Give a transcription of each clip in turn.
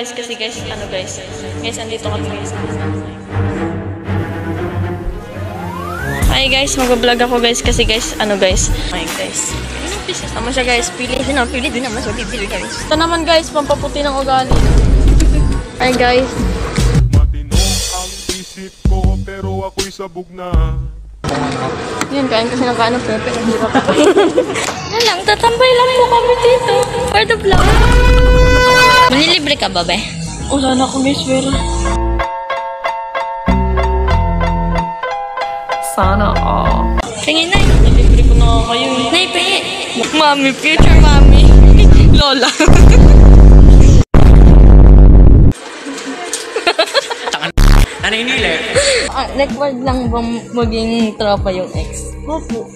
guys kasi guys, guys, andito kami guys. Hi guys, mag-vlog ako guys kasi guys, Hi guys. Tama siya guys, pili din naman siya, pili guys. Ito naman guys, pampaputi ng ugali. Hi guys. Matino ang isip ko pero ako'y sabog na. Yun, kain kasi ng kain ng pepe. Yan lang, tatambay lang po kami dito. For the vlog. Manilibre ka ba, be? Wala na akong guys, pero. Sana all. Tingin na yun. Nalibre ko na kayo. Naipe. Mami, future mami. Lola. Naninili. Record lang ba maging tropa yung ex? Opo.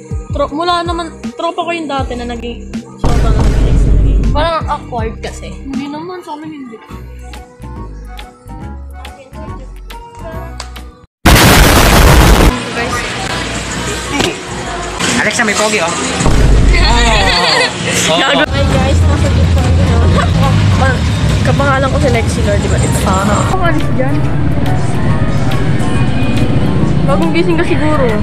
Mula naman, tropa ko yung dati na naging tropa lang yung ex na naging. Parang awkward kasi. Hindi naman, sa amin hindi. Guys. Alexa, may pogi oh. Gago. Hi guys, nasa gitna ko na. Kapangalan ko si Lexi Lord, di ba? Sana. Pangalan siya dyan. Bagong gising ka siguro.